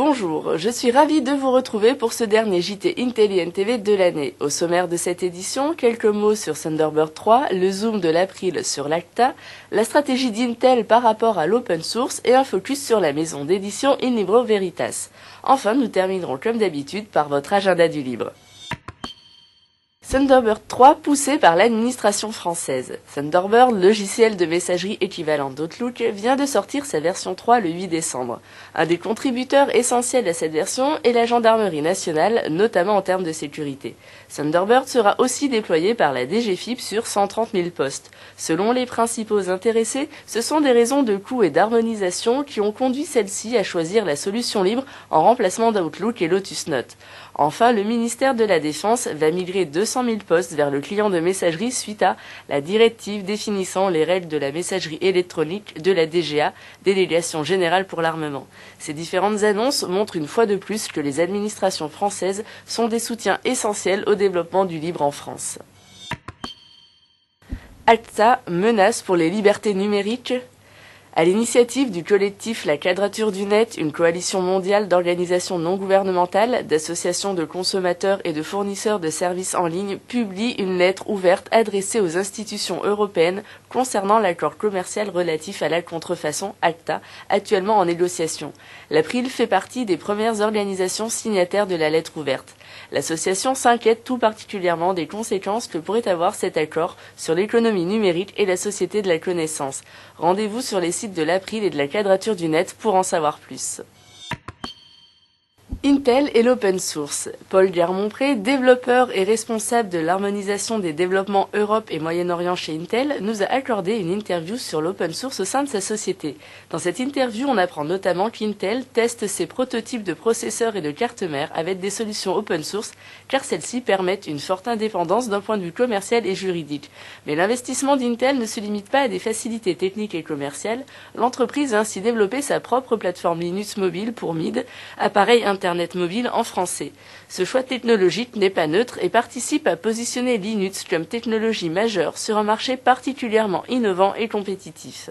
Bonjour, je suis ravie de vous retrouver pour ce dernier JT Intelli TV de l'année. Au sommaire de cette édition, quelques mots sur Thunderbird 3, le zoom de l'April sur l'Acta, la stratégie d'Intel par rapport à l'open source et un focus sur la maison d'édition In Libro Veritas. Enfin, nous terminerons comme d'habitude par votre agenda du libre. Thunderbird 3 poussé par l'administration française. Thunderbird, logiciel de messagerie équivalent d'Outlook, vient de sortir sa version 3 le 8 décembre. Un des contributeurs essentiels à cette version est la gendarmerie nationale, notamment en termes de sécurité. Thunderbird sera aussi déployé par la DGFiP sur 130 000 postes. Selon les principaux intéressés, ce sont des raisons de coût et d'harmonisation qui ont conduit celle-ci à choisir la solution libre en remplacement d'Outlook et Lotus Notes. Enfin, le ministère de la Défense va migrer 200 000 postes vers le client de messagerie suite à la directive définissant les règles de la messagerie électronique de la DGA, Délégation Générale pour l'Armement. Ces différentes annonces montrent une fois de plus que les administrations françaises sont des soutiens essentiels au développement du libre en France. ACTA, menace pour les libertés numériques. À l'initiative du collectif La Quadrature du Net, une coalition mondiale d'organisations non gouvernementales, d'associations de consommateurs et de fournisseurs de services en ligne, publie une lettre ouverte adressée aux institutions européennes concernant l'accord commercial relatif à la contrefaçon ACTA, actuellement en négociation. L'April fait partie des premières organisations signataires de la lettre ouverte. L'association s'inquiète tout particulièrement des conséquences que pourrait avoir cet accord sur l'économie numérique et la société de la connaissance. Rendez-vous sur les sites de l'April et de la Quadrature du Net pour en savoir plus. Intel et l'open source. Paul Guermont-Pré, développeur et responsable de l'harmonisation des développements Europe et Moyen-Orient chez Intel, nous a accordé une interview sur l'open source au sein de sa société. Dans cette interview, on apprend notamment qu'Intel teste ses prototypes de processeurs et de cartes mères avec des solutions open source, car celles-ci permettent une forte indépendance d'un point de vue commercial et juridique. Mais l'investissement d'Intel ne se limite pas à des facilités techniques et commerciales. L'entreprise a ainsi développé sa propre plateforme Linux mobile pour MID, appareil Internet mobile en français. Ce choix technologique n'est pas neutre et participe à positionner Linux comme technologie majeure sur un marché particulièrement innovant et compétitif.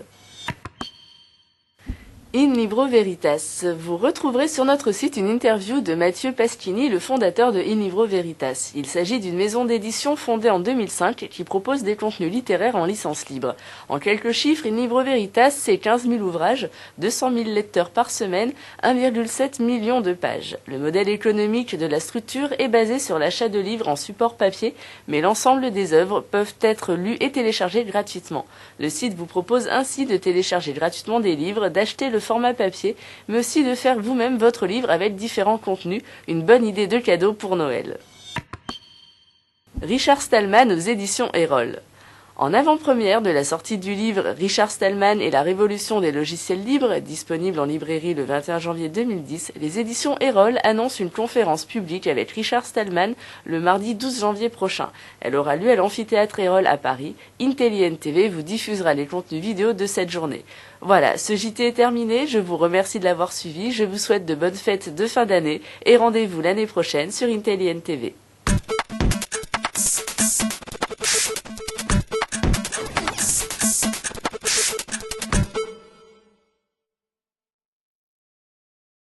In Libro Veritas. Vous retrouverez sur notre site une interview de Mathieu Paschini, le fondateur de In Libro Veritas. Il s'agit d'une maison d'édition fondée en 2005 qui propose des contenus littéraires en licence libre. En quelques chiffres, In Libro Veritas, c'est 15 000 ouvrages, 200 000 lecteurs par semaine, 1,7 million de pages. Le modèle économique de la structure est basé sur l'achat de livres en support papier, mais l'ensemble des œuvres peuvent être lues et téléchargées gratuitement. Le site vous propose ainsi de télécharger gratuitement des livres, d'acheter le format papier, mais aussi de faire vous-même votre livre avec différents contenus, une bonne idée de cadeau pour Noël. Richard Stallman aux éditions Erol. En avant-première de la sortie du livre Richard Stallman et la révolution des logiciels libres, disponible en librairie le 21 janvier 2010, les éditions Erol annoncent une conférence publique avec Richard Stallman le mardi 12 janvier prochain. Elle aura lieu à l'amphithéâtre Erol à Paris. Intelli TV vous diffusera les contenus vidéo de cette journée. Voilà, ce JT est terminé, je vous remercie de l'avoir suivi, je vous souhaite de bonnes fêtes de fin d'année et rendez-vous l'année prochaine sur Intelli TV.